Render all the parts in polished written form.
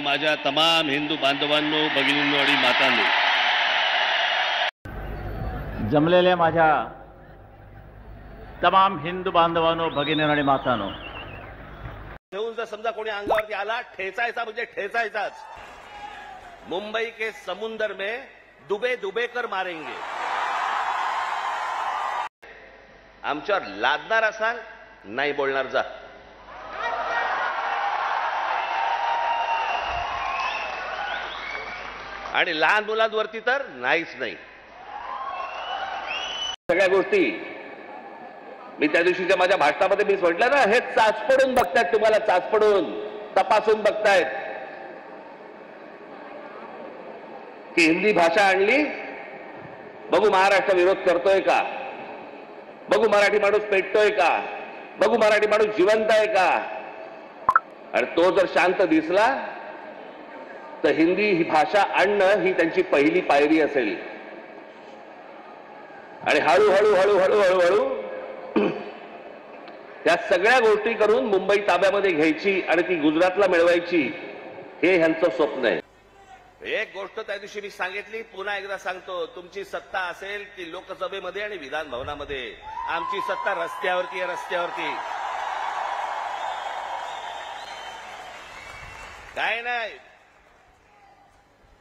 माझ्या तमाम हिंदू बांधवांनो, भगिनींनो आणि मातांनो, जमलेल्या माझ्या तमाम हिंदू बांधवांनो, भगिनींनो आणि मातांनो, घेऊन जर समजा कोणी अंगावरती आला, ठेचायचा म्हणजे ठेचायचाच. मुंबई के समुंदर में डुबे डुबे कर मारेंगे. आमच्यावर लादणार असाल, नाही बोलणार जा. आणि लहान मुलांवरती तर नाहीच नाही. सगळ्या गोष्टी मी त्या दिवशीच्या माझ्या भाषणामध्ये मी म्हटलं ना, हे चाचपडून बघतायत, तुम्हाला चाचपडून तपासून बघतायत की हिंदी भाषा आणली, बघू महाराष्ट्र विरोध करतोय का, बघू मराठी माणूस पेटतोय का, बघू मराठी माणूस जिवंत आहे का. आणि तो जर शांत दिसला तर हिंदी ही भाषा आणणं ही त्यांची पहिली पायरी असेल. आणि हळूहळू हळूहळू हळूहळू त्या सगळ्या गोष्टी करून मुंबई ताब्यामध्ये घ्यायची आणि ती गुजरातला मिळवायची, हे ह्यांचं स्वप्न आहे. एक गोष्ट त्या दिवशी मी सांगितली, पुन्हा एकदा सांगतो, तुमची सत्ता असेल ती लोकसभेमध्ये आणि विधान भवनामध्ये, आमची सत्ता रस्त्यावरती आहे. रस्त्यावरती काय नाही.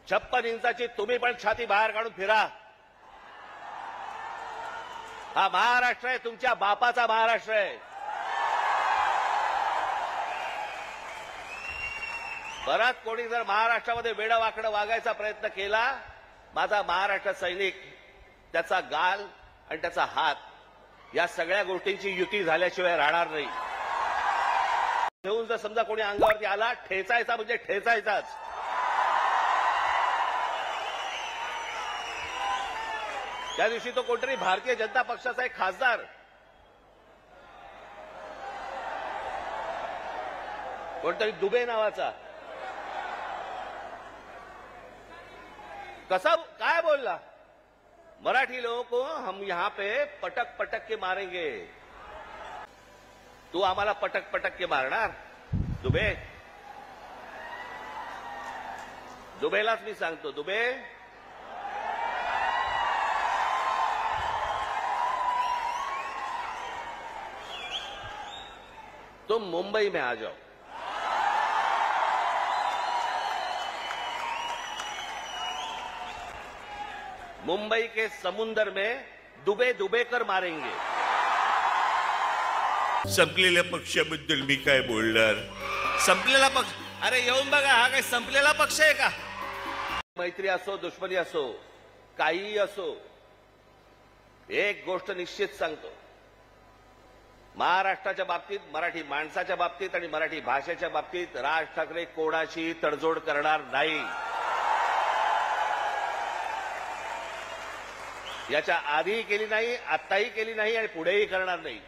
56 इंचाची तुम्ही पण छाती बाहेर काढून फिरा. हा महाराष्ट्र आहे, तुमच्या बापाचा महाराष्ट्र आहे. बराच कोणी जर महाराष्ट्रामध्ये वेडवाकडं वागायचा प्रयत्न केला, माझा महाराष्ट्र सैनिक त्याचा गाल आणि त्याचा हात या सगळ्या गोष्टींची युती झाल्याशिवाय राहणार नाही. घेऊन जर समजा कोणी अंगावरती आला, ठेचायचा म्हणजे ठेचायचाच. त्या दिवशी तो कोणतरी भारतीय जनता पक्षाचा एक खासदार, कोणतरी दुबे नावाचा, कसा काय बोलला, मराठी लोगों को हम यहां पे पटक पटक के मारेंगे. तू आम्हाला पटक पटक के मारणार दुबे? दुबेलाच मी सांगतो, दुबे तुम मुंबई में आ जाओ. मुंबई के समुंदर में डुबे डुबे कर मारेंगे. संपलेल्या पक्षाबद्दल मी काय बोलणार? संपलेला पक्ष, अरे येऊन बघा, हा काय संपलेला पक्ष आहे का? मैत्री असो, दुश्मनी असो, काहीही असो, एक गोष्ट निश्चित सांगतो, महाराष्ट्राच्या बाबतीत, मराठी माणसाच्या बाबतीत आणि मराठी भाषेच्या बाबतीत राज ठाकरे कोणाशी तडजोड करणार नाही. याच्या आधीही केली नाही, आत्ताही केली नाही आणि पुढेही करणार नाही.